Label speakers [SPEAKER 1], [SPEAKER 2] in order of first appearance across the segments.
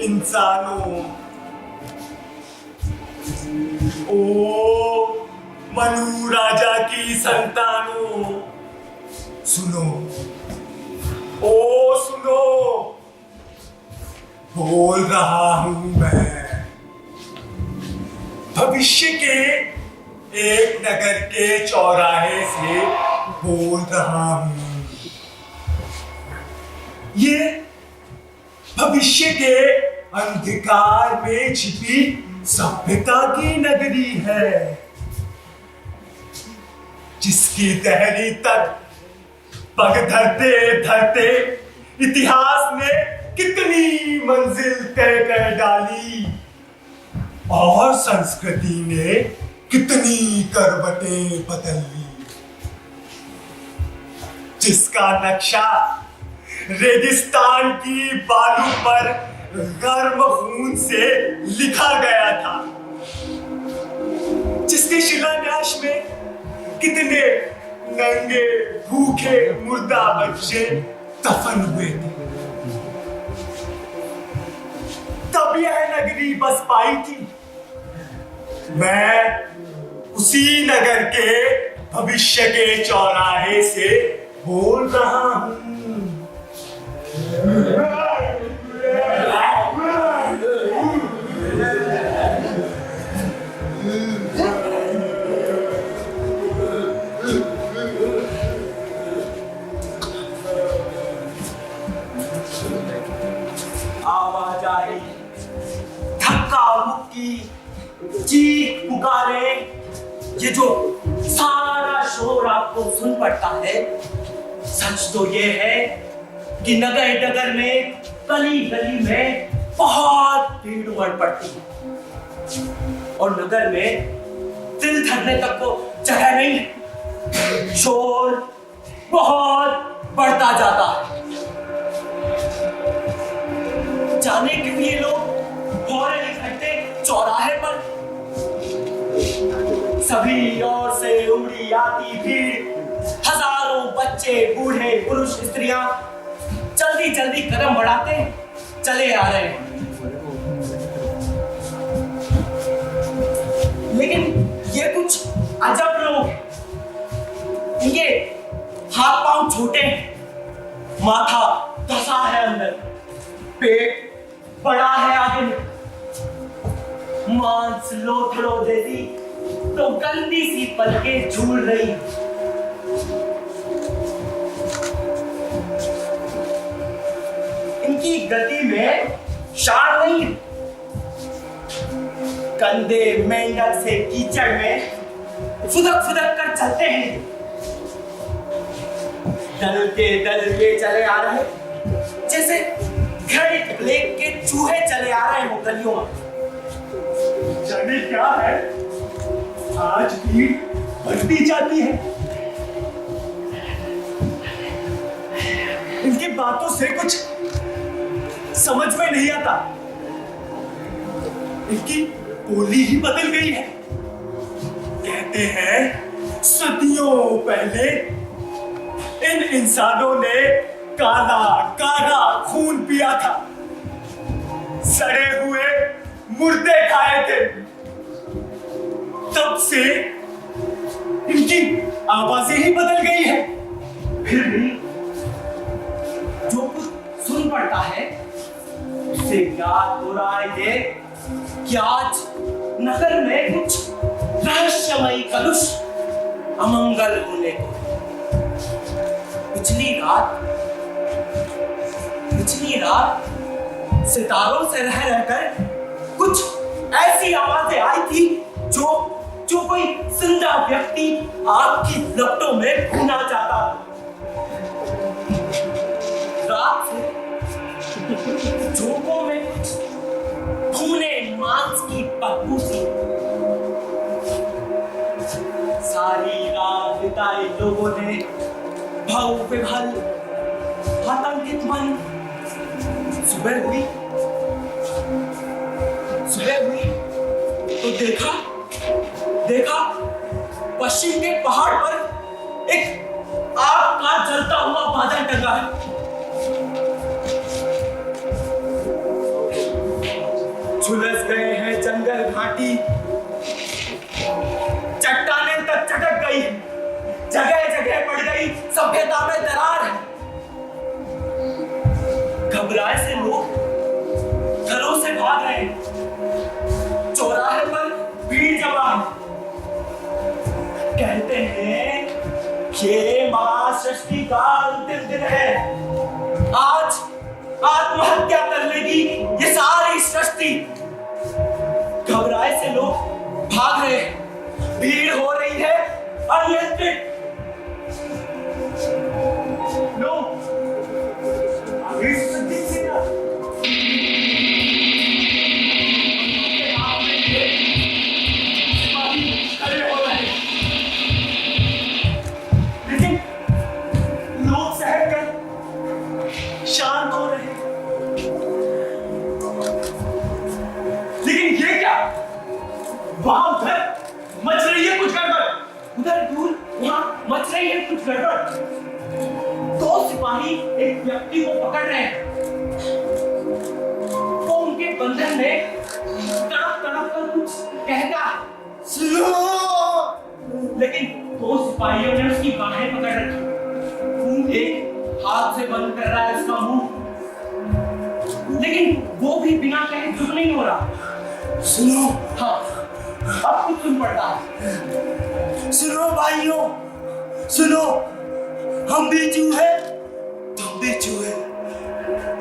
[SPEAKER 1] इंसानों, ओ मनु राजा की संतानों, सुनो, ओ सुनो, बोल रहा हूं मैं। भविष्य के एक नगर के चौराहे से बोल रहा हूं। ये भविष्य के अंधकार में छिपी सभ्यता की नगरी है, जिसकी तहरी तक पग धरते धरते इतिहास ने कितनी मंजिल तय कर डाली और संस्कृति ने कितनी करवटें बदल ली। जिसका नक्शा रेगिस्तान की बालू पर गर्म खून से लिखा गया था, जिसके शिलान्यास में कितने नंगे भूखे मुर्दा बच्चे दफन हुए थे, तब यह नगरी बस पाई थी। मैं उसी नगर के भविष्य के चौराहे से बोल रहा हूं। आवाज आई, धक्का मुक्की, चीख पुकारे, ये जो सारा शोर आपको सुन पड़ता है, सच तो ये है कि नगर नगर में गली गली में बहुत भीड़ उमड़ पड़ती है और नगर में दिल धरने तक को जगह नहीं है। शोर बहुत बढ़ता जाता है। जाने क्यों ये लोग हो रहे इकट्ठे चौराहे पर। सभी ओर से उमड़ी आती भीड़, हजारों बच्चे, बूढ़े, पुरुष, स्त्रियां जल्दी जल्दी कदम बढ़ाते चले आ रहे हैं। लेकिन ये कुछ अजब लोग हैं। इनके हाथ पांव छोटे हैं, माथा धंसा है अंदर, पेट बड़ा है आगे में, मांस लोथड़ों जैसी तो गंदी सी पलकें झूल रही हैं। इनकी गति में शान नहीं है। कंधे मेंढक से कीचड़ में फुदक फुदक कर चलते हैं। दल के दल ये चले आ रहे जैसे घड़े लेक के चूहे चले आ रहे हो गलियों में। जाने क्या है, आज भीड़ बढ़ती जाती है। इनकी बातों से कुछ समझ में नहीं आता। इनकी बोली ही बदल गई है। कहते हैं सदियों पहले इन इंसानों ने काला काला खून पिया था, सड़े हुए मुर्दे खाए थे। तब से इनकी आवाजें ही बदल गई है, फिर भी जो कुछ सुन पड़ता है उससे याद हो रहा है ये कि आज नगर में कुछ रहस्यमयी कलुष अमंगल होने को। पिछली रात सितारों से रह रहकर कुछ ऐसी आवाजें आई थी जो कोई जिंदा व्यक्ति आग की लपटों में भुना जाता। रात से झोंकों में कुछ भुने मांस की बदबू सी। सारी रात बिताए लोगों ने भव विभल आतंकित मन। सुबह हुई तो देखा पश्चिम के पहाड़ पर एक आग का जलता हुआ बादल टंगा है। झुलस गए हैं जंगल घाटी, चट्टानें तक चटक गई, जगह जगह पड़ गई सभ्यता में दरार है। घबराए से लोग घरों से भाग रहे हैं, चौराहे पर भीड़ जमा है। कहते हैं ये महासृष्टि का अंतिम दिन है, आज आत्महत्या कर लेगी ये सारी सृष्टि। घबराए से लोग भाग रहे हैं, भीड़ हो रही है अनियंत्रित। लोग शांत हो रहे हैं। लेकिन ये क्या, वहां उधर मच रही है कुछ गड़बड़, उधर दूर वहां मच रही है कुछ गड़बड़। दो सिपाही एक व्यक्ति को पकड़ रहे हैं, तो उनके बंधन में तड़प तड़प कर कुछ कहता है, सुनो। लेकिन दो सिपाहियों ने उसकी बाहें पकड़ रखी, एक हाथ से बंद कर रहा है उसका मुंह, लेकिन वो भी बिना कहे चुप नहीं हो रहा। सुनो। हाँ, अब कुछ सुन पड़ता है। सुनो भाइयों, सुनो, हम भी चूहे, तुम भी चूहे,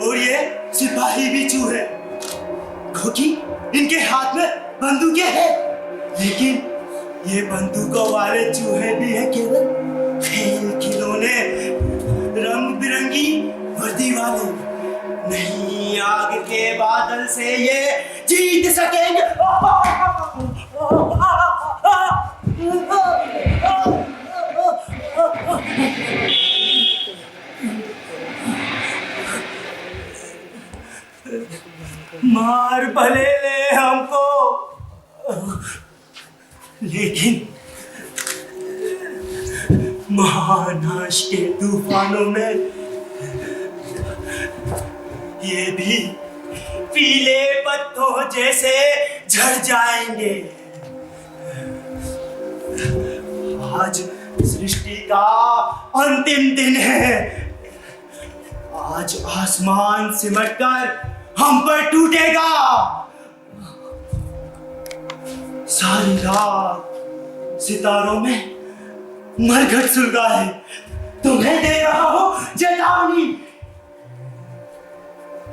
[SPEAKER 1] और ये सिपाही भी चूहे, क्योंकि इनके हाथ में बंदूकें हैं, लेकिन ये बंदूकों वाले चूहे भी हैं केवल खेल खिलौने, रंग बिरंगी वर्दी वाले। नहीं, आग के बादल से ये जीत सकेंगे। मार भले ले हमको, लेकिन महानाश के तूफानों में ये भी पीले पत्तों जैसे झड़ जाएंगे। आज सृष्टि का अंतिम दिन है, आज आसमान सिमटकर हम पर टूटेगा। सारी रात सितारों में मरघट सुलगा है, तुम्हें दे रहा हूं चेतावनी।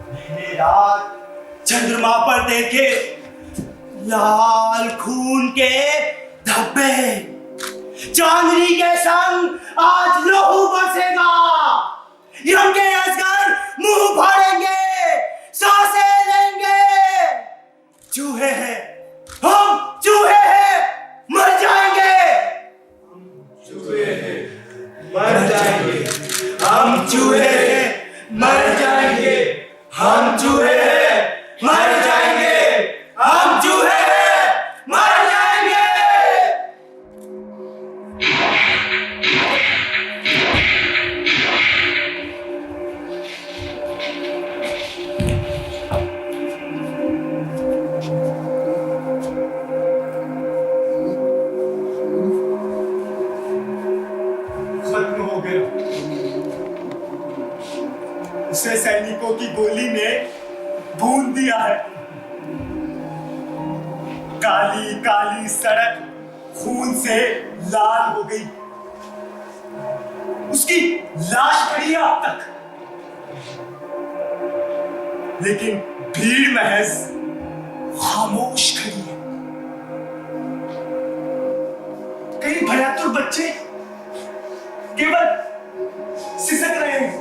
[SPEAKER 1] मैंने रात चंद्रमा पर देखे लाल खून के धब्बे, चांदनी के संग आज लहू बरसेगा। यम के अजगर मुंह फाड़ेंगे, सांसें लेंगे। चूहे हैं, हम चूहे हैं, मर जाएंगे। चूहे हैं, मर जाएंगे, हम चूहे हैं, मर जाएंगे, हम चूहे हैं, मर जाएंगे, हम चूहे हैं, मर जाएंगे।
[SPEAKER 2] दूसरे सैनिकों की गोली ने भून दिया है। काली काली सड़क खून से लाल हो गई। उसकी लाश पड़ी है अब तक, लेकिन भीड़ महज खामोश खड़ी है। कई भयातुर बच्चे केवल सिसक रहे हैं,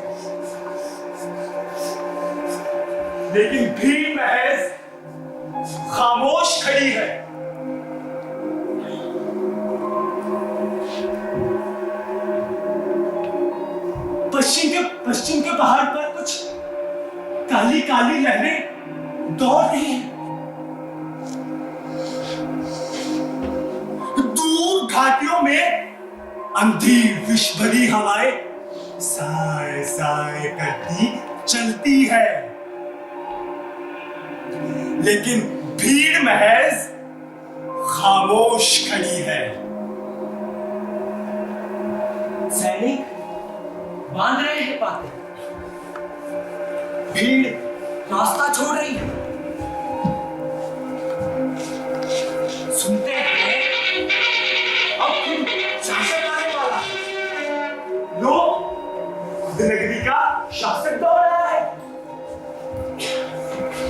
[SPEAKER 2] लेकिन भीड़ महज खामोश खड़ी है। पश्चिम के पहाड़ पर कुछ काली काली लहरें दौड़ रही हैं। दूर घाटियों में अंधी विष भरी हवाएं साए साए करती चलती है, लेकिन भीड़ महज खामोश खड़ी है।
[SPEAKER 1] सैनिक बांध रहे हैं बातें, भीड़ रास्ता छोड़ रही है। सुनते हैं अब खुद शासक आने वाला है।
[SPEAKER 2] लो, नगरी का शासक दौड़ रहा है।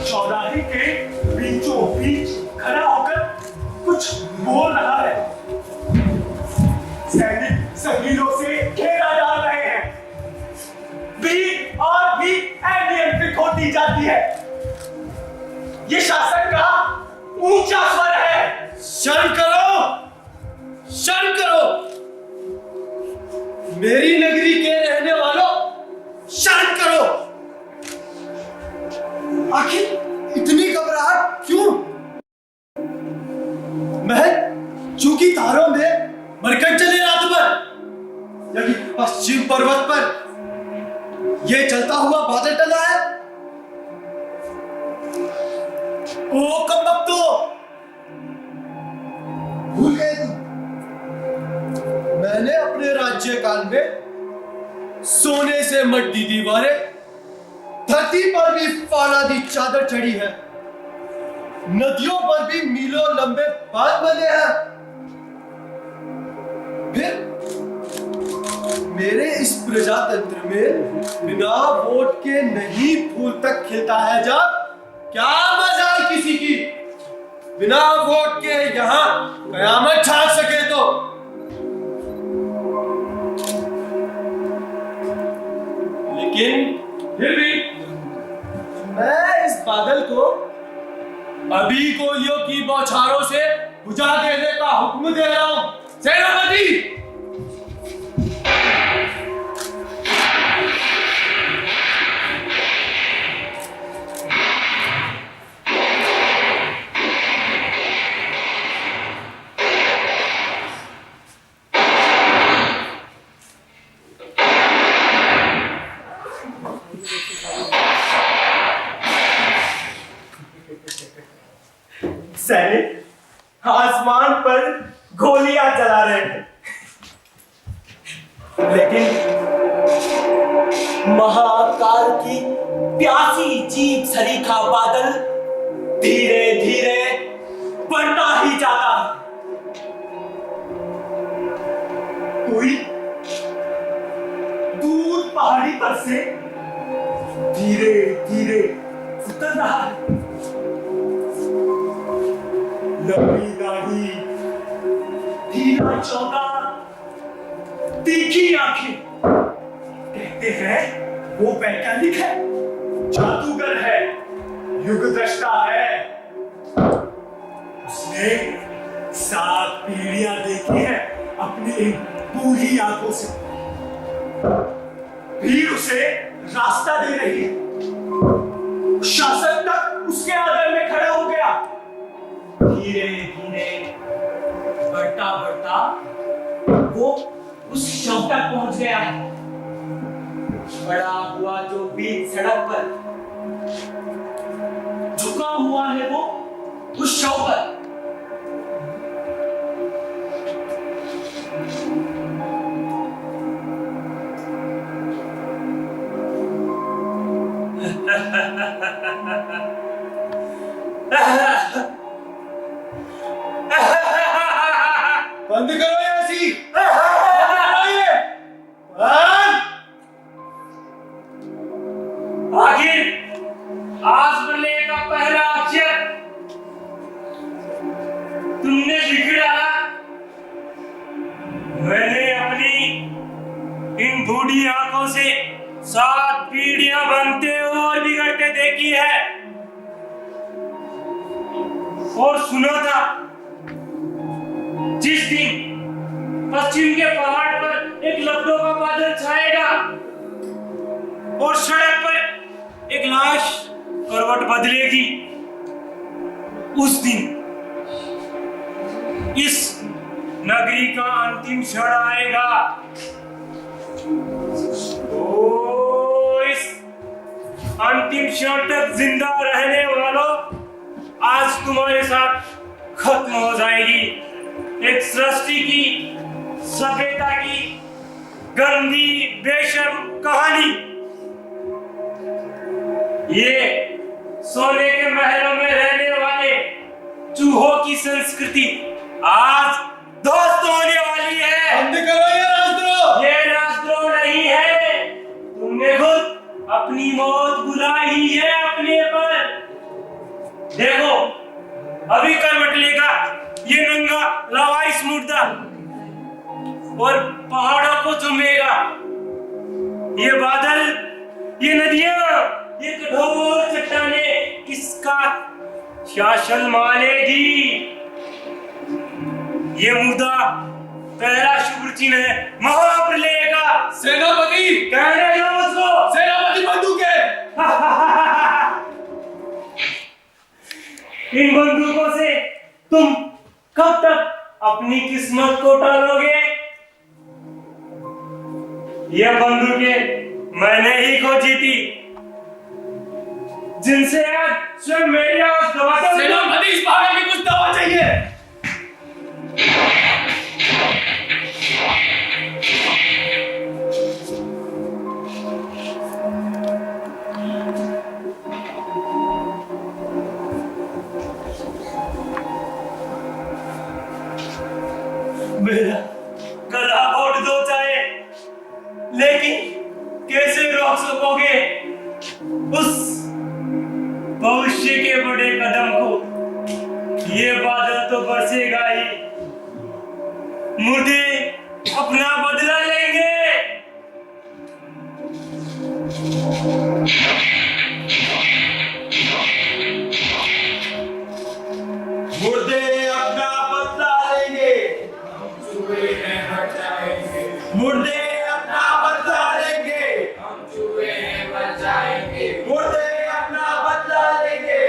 [SPEAKER 2] चौराहे के बीचों बीच खड़ा होकर कुछ बोल रहा है। सैनिक सकीलों से घेरा जा रहे हैं। भीड़ और भी अनियंत्रित होती जाती है। ये शासक का ऊंचा स्वर है।
[SPEAKER 3] शर्म करो, शर्म करो, मेरी नगरी के रहने वालों, शर्म करो। आखिर इतनी घबराहट क्यों? महल चूंकि तारों में मरकट चले रात भर, यदि पश्चिम पर्वत पर यह चलता हुआ बादल टला है। ओ कमबख्तो, भूल गए तुम? मैंने अपने राज्य काल में सोने से मट्टी दीवारें, धरती पर भी फौलादी चादर चढ़ी है, नदियों पर भी मीलों लंबे बांध बने हैं। फिर मेरे इस प्रजातंत्र में बिना वोट के नहीं फूल तक खिलता है। जब क्या मजाल किसी की बिना वोट के यहां कयामत छा सके तो। लेकिन फिर भी मैं इस बादल को अभी गोलियों की बौछारों से बुझा देने का हुक्म दे रहा हूं। सेनापति,
[SPEAKER 2] सैनिक आसमान पर गोलियां चला रहे हैं,
[SPEAKER 1] लेकिन महाकाल की प्यासी जीप सरीखा बादल धीरे धीरे बढ़ता ही जाता है।
[SPEAKER 2] कोई दूर पहाड़ी पर से धीरे धीरे उतर रहा है। लंबी दाढ़ी, ढीला चौका, तीखी आंखें, कहते हैं वो वैज्ञानिक है, जादूगर है, युगदृष्टा है। उसने 7 पीढ़ियां देखी है अपनी इन पूरी आंखों से। भीड़ उसे रास्ता दे रही है। शासक तक उसके आदर में खड़ा हो गया। धीरे धीरे बढ़ता बढ़ता वो उस शव तक पहुंच गया है। बड़ा हुआ जो बीच सड़क पर झुका हुआ है वो उस शव पर।
[SPEAKER 4] मैंने अपनी इन बूढ़ी आंखों से 7 पीढ़ियां बनते और बिगड़ते देखी है और सुना था जिस दिन पश्चिम के पहाड़ पर एक लपटों का बादल छाएगा और सड़क पर एक लाश करवट बदलेगी, उस दिन इस नगरी का अंतिम क्षण आएगा। ओ इस अंतिम क्षण तक जिंदा रहने वालों, आज तुम्हारे साथ खत्म हो जाएगी एक सृष्टि की, सभ्यता की गंदी बेशर्म कहानी। ये सोने के महलों में रहने वाले चूहों की संस्कृति आज ध्वस्त होने वाली है।
[SPEAKER 3] बंद करो ये राजद्रोह।
[SPEAKER 4] ये राजद्रोह नहीं है, तुमने खुद अपनी मौत बुलाई है अपने पर। देखो अभी करवट लेगा ये नंगा लावारिस मुर्दा और पहाड़ों को चुमेगा। ये बादल, ये नदियां, ये कठोर चट्टानें किसका शासन मानेगी? ये मुर्दा पहला शुभ चिन्ह है महाप्रलय का।
[SPEAKER 3] सेनापति
[SPEAKER 4] कहने दो मुझको।
[SPEAKER 3] सेनापति बंदूकें।
[SPEAKER 4] इन बंदूकों से तुम कब तक अपनी किस्मत को टालोगे? ये बंदूकें मैंने ही खोजी थी, जिनसे आज स्वयं मेरी आवाज दबाता हूं।
[SPEAKER 3] सेनापति इस पहाड़ में कुछ दवा चाहिए।
[SPEAKER 4] मेरा गला घोट दो चाहे, लेकिन कैसे रोक सकोगे उस भविष्य के बड़े कदम को? ये बादल तो बरसेगा ही, मुर्दे अपना बदला लेंगे।
[SPEAKER 2] मुर्दे अपना बदला लेंगे, मुर्दे अपना बदला लेंगे, मुर्दे अपना बदला लेंगे,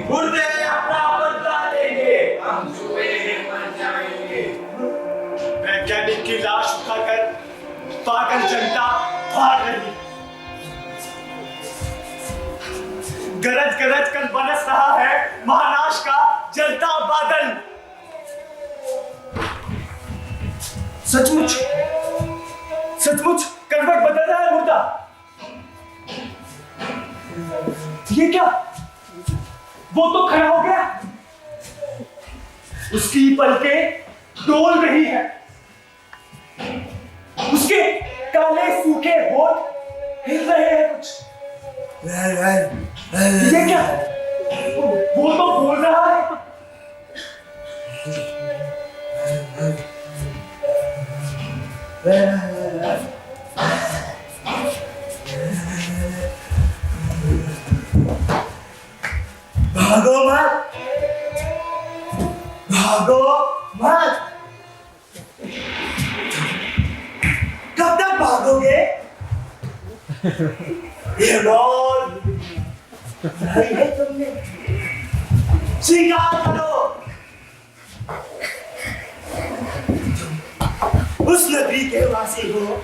[SPEAKER 2] मुर्दे अपना बदला लेंगे।
[SPEAKER 3] वैज्ञानिक की लाश उठाकर पागल जनता भाग रही। गरज गरज कर बरस रहा है महानाश का जलता बादल। सचमुच सचमुच करवट बदल रहा है मुर्दा। ये क्या? वो तो खड़ा हो गया, उसकी पलकें डोल रही है, उसके काले सूखे होठ हिल रहे हैं कुछ। ये क्या? वो तो बोल रहा है।
[SPEAKER 4] भागो मत, भागो मत। कब तक भागोगे? ये मौत नहीं है तुमने, स्वीकार करो। उस नगरी के वासी हो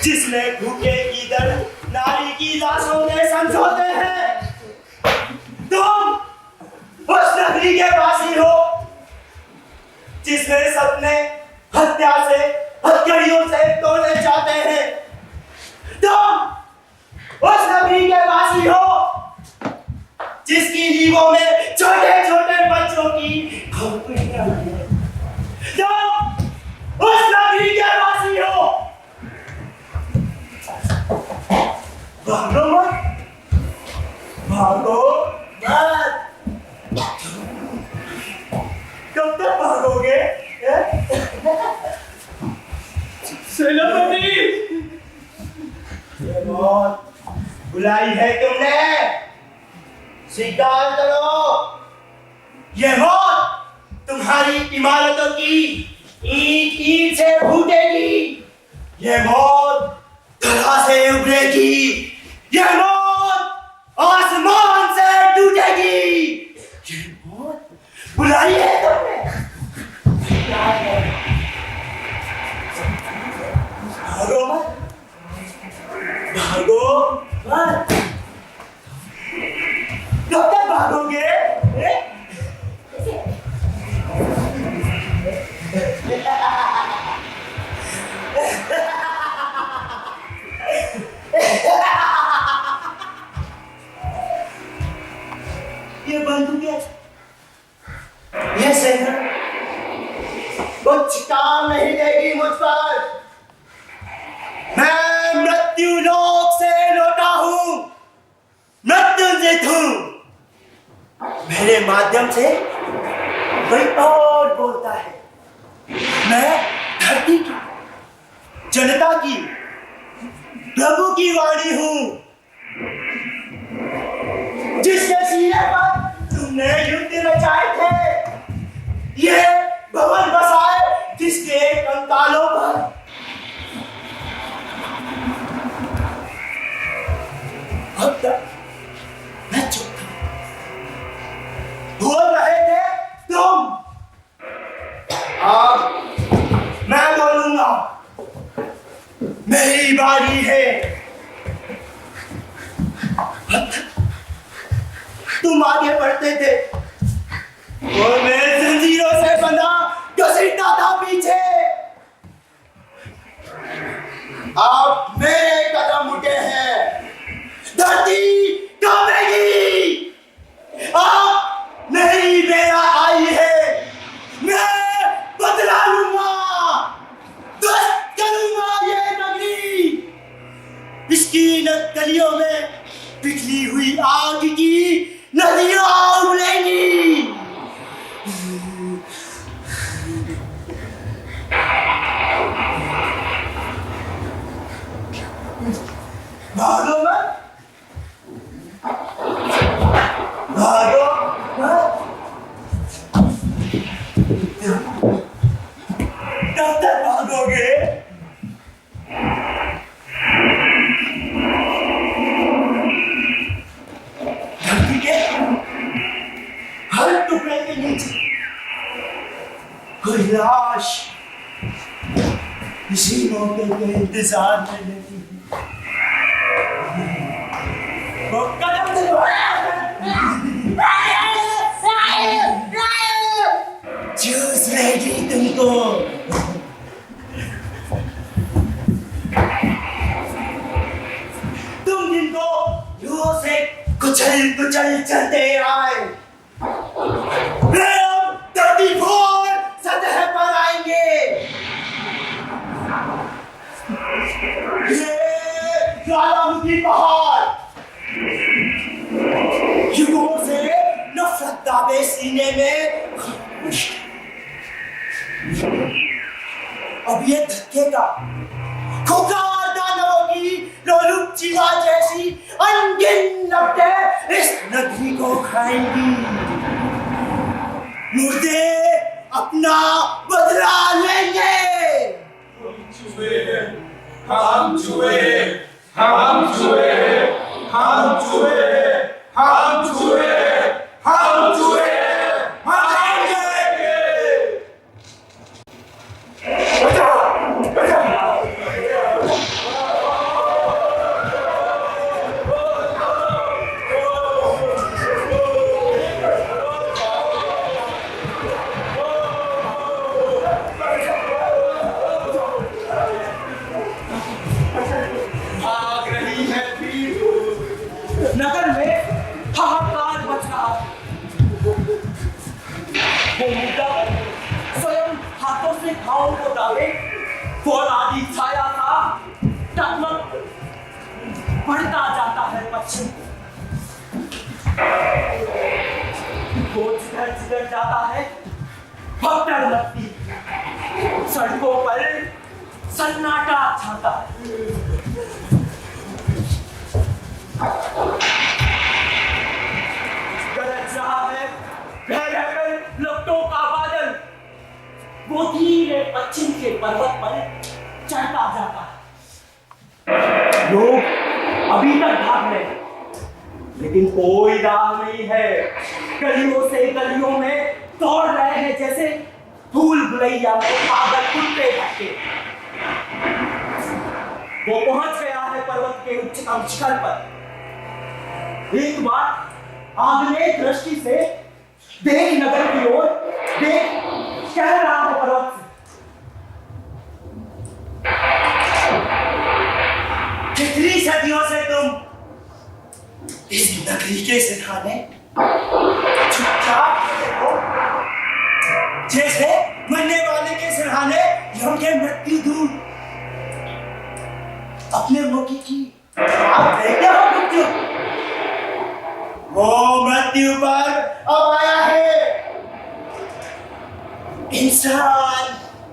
[SPEAKER 4] जिसमें भूखे की दर नारी की लाशों में समझौते हैं। तुम उस नगरी के वासी हो जिसमें सपने हत्या से, हत्यारियों से तोड़े जाते हैं। तुम उस नगरी के वासी हो जिसकी नींवों में छोटे छोटे बच्चों की खोपड़ियां हैं। तुम उस नगरी के वासी हो। भागो मत, भागो मत।
[SPEAKER 3] सेनापति,
[SPEAKER 1] ये मौत बुलाई है तुमने, स्वीकार करो। ये मौत तुम्हारी इमारतों की ईंट ईंट से फूटेगी। ये मौत धरा से उभरेगी। ये मौत आसमान से टूटेगी। ये मौत बुलाई है तुमने, भागो मत, भागो मत। कब तक भागोगे? ये बंदूकें, ये सेना कुछ काम नहीं देगी मुझ पर। मैं मृत्यु लोक से लौटा हूं, मृत्युंजय हूं। मेरे माध्यम से कोई और बोलता है। मैं धरती की, जनता की, प्रभु की वाणी हूं। जिसके सीने पर तुमने युद्ध रचाए थे, ये भवन बसाए जिसके कंकालों पर। अब तक मैं चुप था, बोल रहे थे तुम, अब मैं बोलूंगा। मेरी बारी है। तुम आगे बढ़ते थे और मैं जंजीरों से बंधा घसीटता था पीछे। अब मेरे कदम उठे हैं, धरती कांपेगी। अब मेरी बेला आई है, मैं बदला लूंगा, ध्वस्त करूंगा ये नगरी। इसकी गलियों में पिघली हुई आग की नदियां उबलेंगी। भागो मत, भागो मत। कब तक भागोगे? धरती के हर टुकड़े के नीचे कोई लाश इसी मौके के इंतजार में लगी। वो कदम से चूस लेगी तुमको। तुम जिनको लूहों से कुचल कुचल चलते आए, वे अब धरती फोड़ सतह पर आएंगे। ये ज्वालामुखी पहाड़ युगों से नफरत दावे सीने में, अब ये धक्केगा। खुकार दानवों की लोलुप चिता जैसी अनगिन लपटें इस नगरी को खाएंगी। मुर्दे अपना बदला लेंगे।
[SPEAKER 5] हम छुए, हम छुए, हम छुए, हम छुए, हम छुए, हम जाएंगे। भाग रही है भीड़,
[SPEAKER 1] नगर में हाहाकार मच रहा है। वो मुद्दा स्वयं हाथों से घावों को दावे, फौलादी छाया था टकमक बढ़ता जाता है पश्चिम को, जिधर जाता है भगदड़ लगती। सड़कों पर सन्नाटा छाता है। गरज रहा है बह लपटों का बादल, वो धीरे पश्चिम के पर्वत पर चढ़ता जाता है। लोग अभी तक भाग रहे हैं, लेकिन कोई राह नहीं है। गलियों से गलियों में दौड़ रहे हैं जैसे धूल भुलैया में पागल कुत्ते भटके। वो पहुंच गया है पर्वत के उच्चतम शिखर पर। एक बार आग्नेय दृष्टि से देख नगर की ओर देख, कह रहा है पर्वत से, कितनी सदियों से तुम इस नगरी के सिरहाने चुपचाप देखो, जैसे मरने वाले के सिरहाने यम के मृत्यु दूत अपने मुखी की आप देखते हो मृत्यु, वो मृत्यु पर अब आया है। इंसान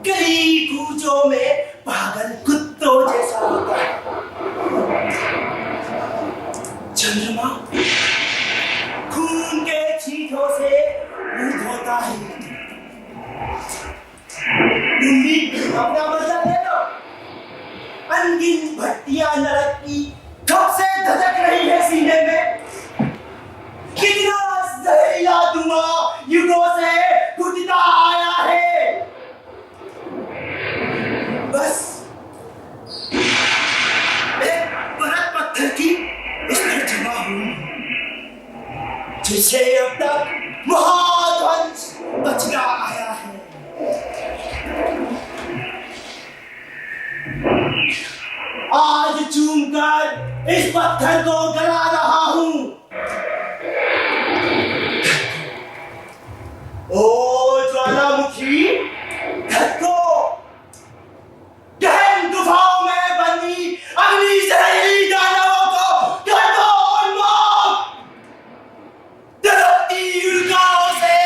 [SPEAKER 1] गली कूचों में पागल कुत्तों जैसा होता है। चंद्रमा खून के छींटों से मुंह धोता है। तुम भी अपना बदला ले लो। अनगिन भट्टियां नरक की कब से धधक रही है सीने में। कितना जहरीला धुआं युगों से घुटता आया है। बस एक परत पत्थर की इस पर जमा हुई, जिसे अब तक महाध्वंस बचता आया है। आज चूमकर इस पत्थर को गला रहा हूं। ओ ज्वालामुखी, धक्को गहन गुफाओं में बंदी अग्नि जहरीली दानवों को कर दो उन्मूलन। तड़पती उल्काओं से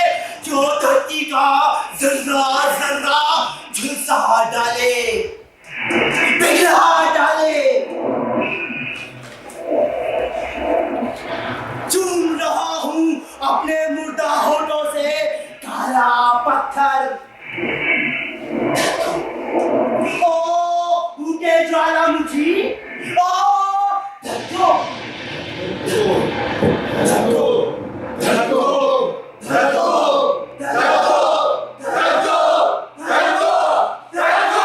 [SPEAKER 1] जो धरती का जर्रा जर्रा झुलसा डाले, पिघला डाले। चूम रहा हूं अपने मुर्दा होठों से काला पत्थर। ओ उनके ज्वालामुखी, ओ धक्को धक्को धक्को धक्को धक्को धक्को धक्को धक्को।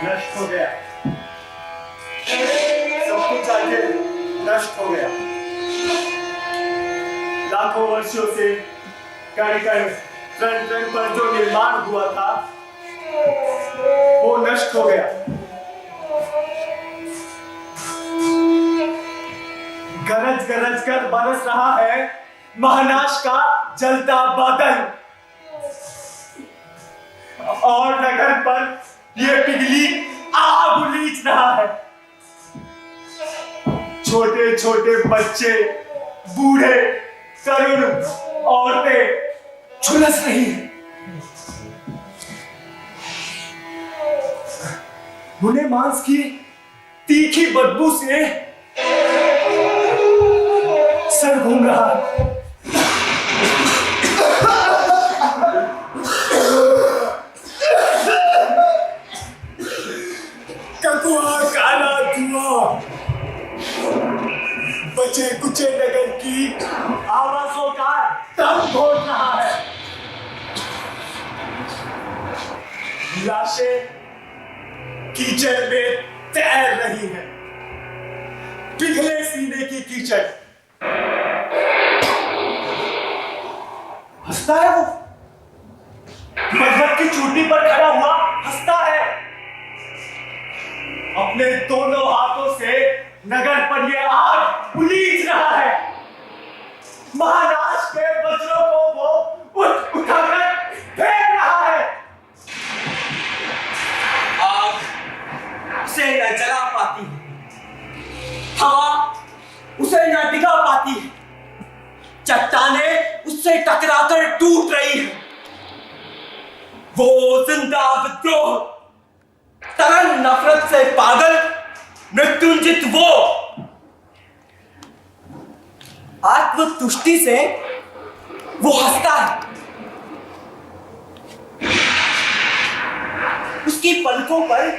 [SPEAKER 3] नष्ट हो गया, सब कुछ आगे नष्ट हो गया। लाखों वर्षों से कण कण तन तन पर जो निर्माण हुआ था वो नष्ट हो गया। गरज गरज कर बरस रहा है महानाश का जलता बादल, और नगर पर ये पिघली आग उलीच रहा है। छोटे छोटे बच्चे, बूढ़े, तरुण, औरतें झुलस रही हैं। उन्हें मांस की तीखी बदबू से
[SPEAKER 2] सर घूम रहा है।
[SPEAKER 5] ककुआ काला धुआं बचे कुचे नगर की
[SPEAKER 2] आवाजों का दम घोट रहा है।
[SPEAKER 5] लाशें कीचड़ में तैर रही है, पिघले सीने की कीचड़।
[SPEAKER 2] हंसता है वो, मजहब की चोटी पर खड़ा हुआ हंसता है। अपने दोनों हाथों से नगर पर ये आग उलीच रहा है। महानाश के वज्रों को वो उठाकर फेंक रहा है।
[SPEAKER 1] आग उसे न जला पाती है, हवा उसे न डिगा पाती है, चट्टानें उससे टकराकर टूट रही है। वो जिंदा विद्रोह, तरल नफरत से पागल मृत्युंजित वो, आत्मतुष्टि से वो हंसता है। उसकी पलकों पर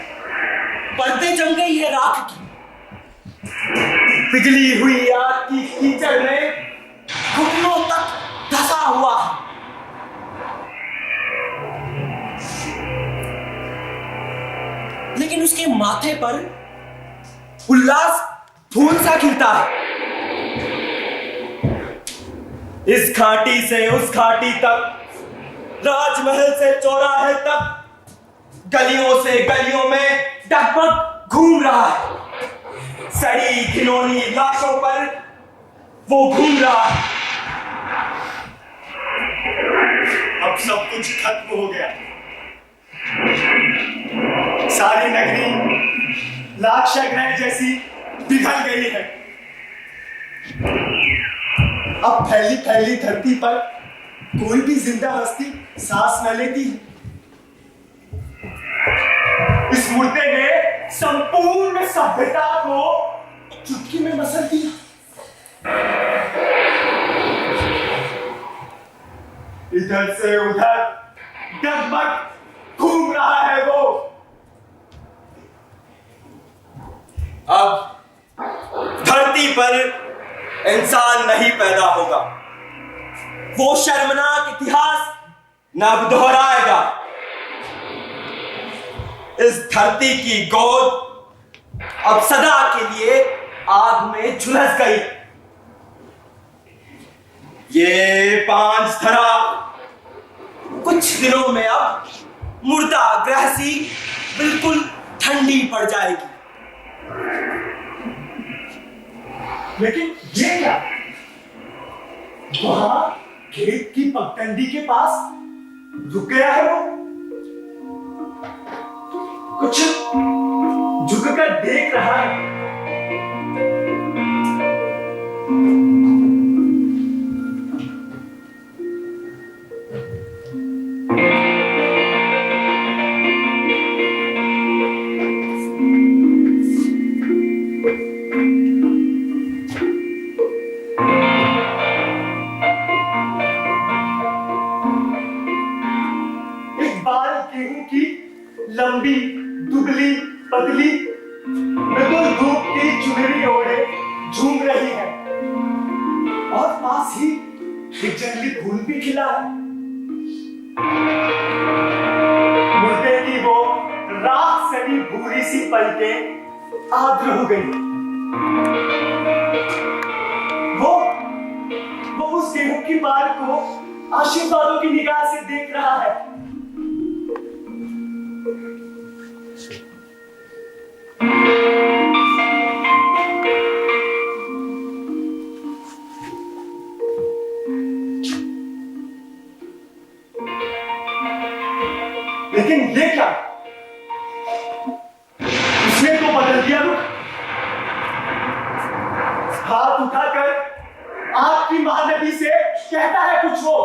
[SPEAKER 1] पर्दे जम गई है राख की। पिघली हुई आग की कीचड़ में घुटनों तक धंसा हुआ है। लेकिन उसके माथे पर उल्लास फूल सा खिलता है। इस घाटी से उस घाटी तक, राजमहल से चौराहे तक, गलियों से गलियों में डगमग घूम रहा है। सड़ी घिनौनी लाशों पर वो घूम रहा है।
[SPEAKER 2] अब सब कुछ खत्म हो गया। सारी नगरी लाक्षागृह जैसी पिघल गई है। अब फैली फैली धरती पर कोई भी जिंदा हस्ती सांस न लेती है। इस मुर्दे ने संपूर्ण सभ्यता को चुटकी में मसल दिया। इधर से उधर डगमग घूम रहा है वो।
[SPEAKER 1] अब धरती पर इंसान नहीं पैदा होगा। वो शर्मनाक इतिहास न अब दोहराएगा। इस धरती की गोद अब सदा के लिए आग में झुलस गई। ये पांच धरा कुछ दिनों में अब मुर्दा ग्रह सी बिल्कुल ठंडी पड़ जाएगी।
[SPEAKER 2] लेकिन ये क्या? वहां खेत की पगडंडी के पास रुक गया है वो। कुछ झुककर देख रहा है। लंबी दुबली पतली मृदुल धूप की चुनरी ओढ़े झूम रही है और पास ही एक जंगली फूल भी खिला है। मुर्दे की वो राख सड़ी भूरी सी पलकें आर्द्र हो गई। वो उस गेहूं की बार को आशीर्वादों की निगाह से देख रहा है। लेकिन ये क्या? उसने तो बदल दिया रुख। हाथ उठाकर आपकी महानदी से कहता है कुछ वो।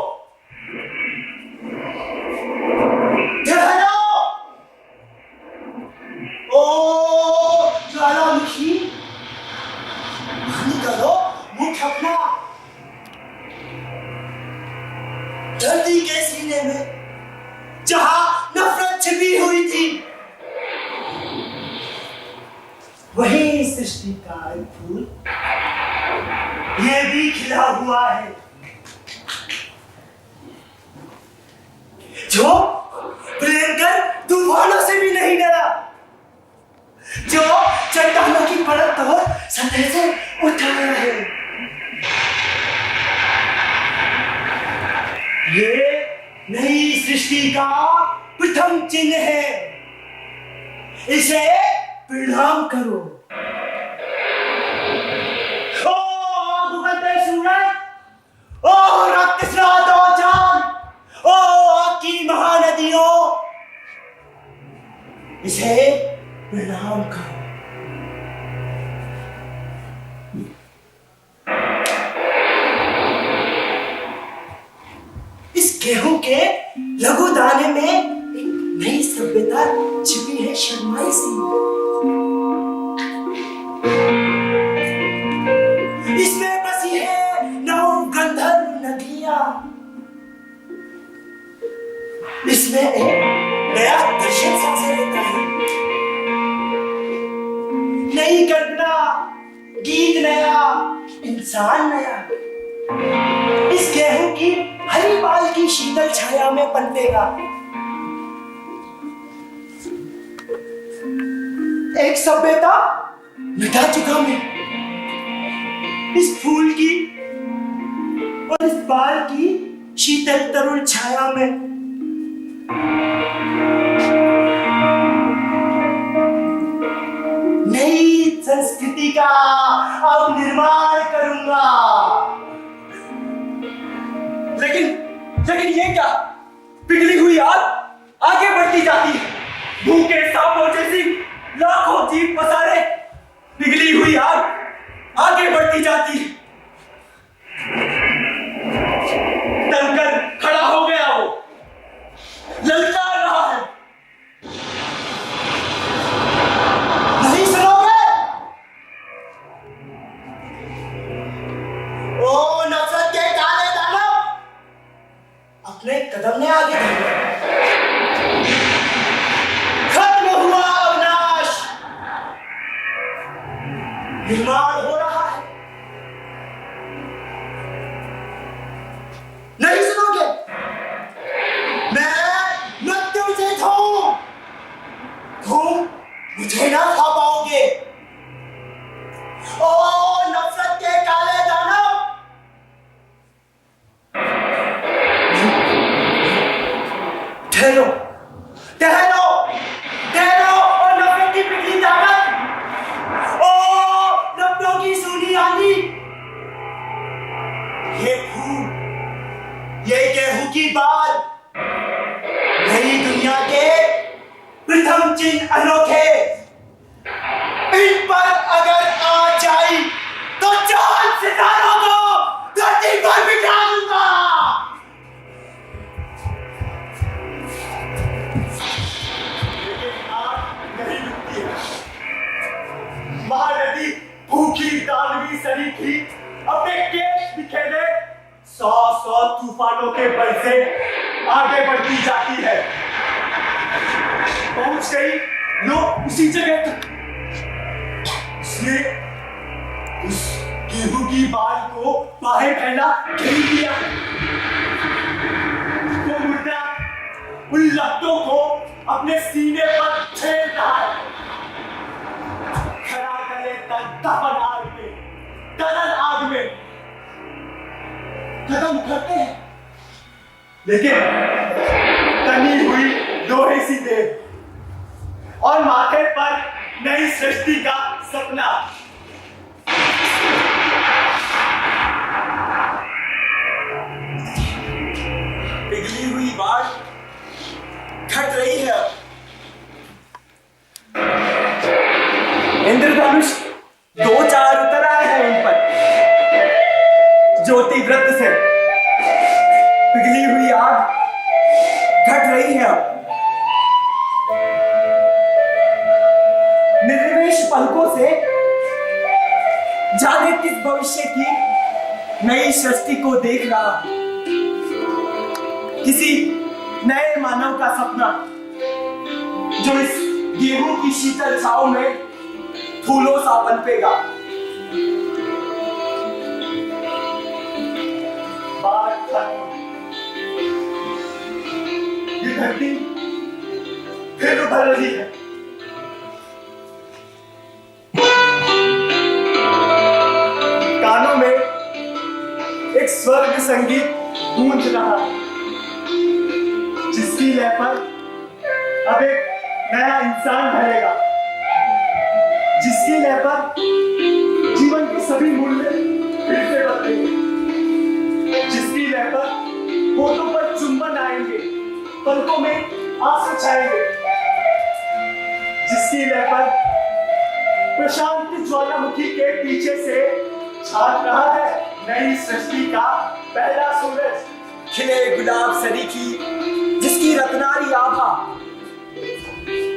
[SPEAKER 2] ओ ज्वालामुखी, करो मुख अपना
[SPEAKER 1] वही सृष्टि का एक फूल ये भी खिला हुआ है, जो भयंकर तूफानों से भी नहीं डरा, जो चट्टानों की परत तोड़ सतह से उठाया है। ये नई सृष्टि का प्रथम चिन्ह है, इसे प्रणाम करो। ओ उगते सूरज, ओ रक्तस्राव चांद, ओ आपकी महानदियों, इसे प्रणाम करो। इस गेहूं के लघु दाने में एक नई सभ्यता छिपी है, शर्माई सी। इसमें बसी है नौ गंधर्व नदियां, इसमें एक नया दर्शन सांसें लेता है, नई कल्पना, गीत नया, इंसान नया। इस गेहूं की हरी बाल की शीतल छाया में पनपेगा एक सभ्यता मिटा चुका मैं। इस फूल की और इस बाल की शीतल तरुण छाया में नई संस्कृति का अब निर्माण करूंगा। लेकिन ये क्या, पिघली हुई आग आगे बढ़ती जाती है, भूखे सांपों जैसी लाखों जीव पसारे, पिघली हुई आग आगे बढ़ती जाती है। दमकर खड़ा हो गया वो, ललकार रहा है। नहीं सुनोगे? ओ नफरत के काले दानव, अपने कदम ने आगे बढ़े। खत्म हुआ अविनाश, निर्माण हो रहा है। नहीं सुनोगे? मैं मृत्युंजय हूं, तुम मुझे ना खा पाओगे। ओ नफरत के काले दानव, ठहरो ठहरो ठहरो, और नफरत की पिघली ताकत, ओ नफरतों की सूनी आंधी, ये फूल, ये गेहूं की बाल, नई दुनिया के प्रथम चिन्ह अनोखे, इन पर अगर आ जाई तो चांद सितारों को धरती पर बिठा दूंगा।
[SPEAKER 5] नहीं रुकती है। महानदी भूखी दानवी सनी थी, अपने केश बिखेरे 100 तूफानों के बल से आगे बढ़ती जाती है। पहुंच गई लो उसी जगह तक। उसने उस गेहूं की बाल को बाहें फैला घेर लिया। वो मुर्दा उन लपटों को अपने सीने पर छेड़ रहा है। खड़ा गले तक दफन आग में, तरल आग में कदम उठाते हैं, लेकिन तनी हुई लोहे सी देह और माथे पर नई सृष्टि का सपना।
[SPEAKER 1] पिघली हुई बाढ़ घट रही है अब। इंद्रधनुष 2-4 उतर आए हैं उन पर, ज्योति वृत्त से पिघली हुई आग घट रही है अब। निर्निमेष पलकों से जाने किस भविष्य की नई सृष्टि को देख रहा हूं, किसी नए मानव का सपना जो इस गेहूं की शीतल छांव में फूलों सा पनपेगा।
[SPEAKER 5] बात खत्म। ये धरती फिर उभर रही है। कानों में एक स्वर्ग संगीत गूंज रहा है, जिसकी लय पर अब एक नया इंसान ढलेगा, जिसकी लय पर जीवन के सभी मूल्य फिर से बदलेंगे, जिसकी लय पर होठों पर चुंबन आएंगे, पलकों में आंसू छाएंगे, जिसकी लय पर प्रशांत ज्वालामुखी के पीछे से छाप रहा है नई सृष्टि का पहला सूरज।
[SPEAKER 1] खिले गुलाब सरीखी जिसकी रत्नारी आभा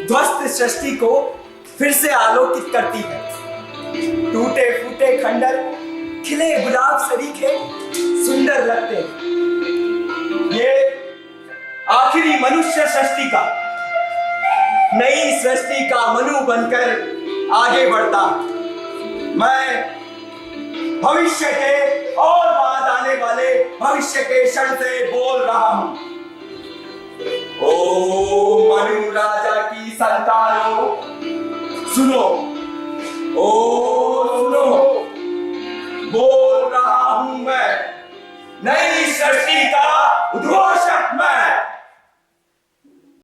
[SPEAKER 1] ध्वस्त सृष्टि को फिर से आलोकित करती है। टूटे फूटे खंडर खिले गुलाब सरीखे सुंदर लगते हैं। ये आखिरी मनुष्य सृष्टि का नई सृष्टि का मनु बनकर आगे बढ़ता। मैं भविष्य के और बाद आने वाले भविष्य के क्षण से बोल रहा हूं। ओ मनु राजा की संतानों, सुनो, ओ सुनो, बोल रहा हूं मैं, नई सृष्टि का उद्घोषक मैं।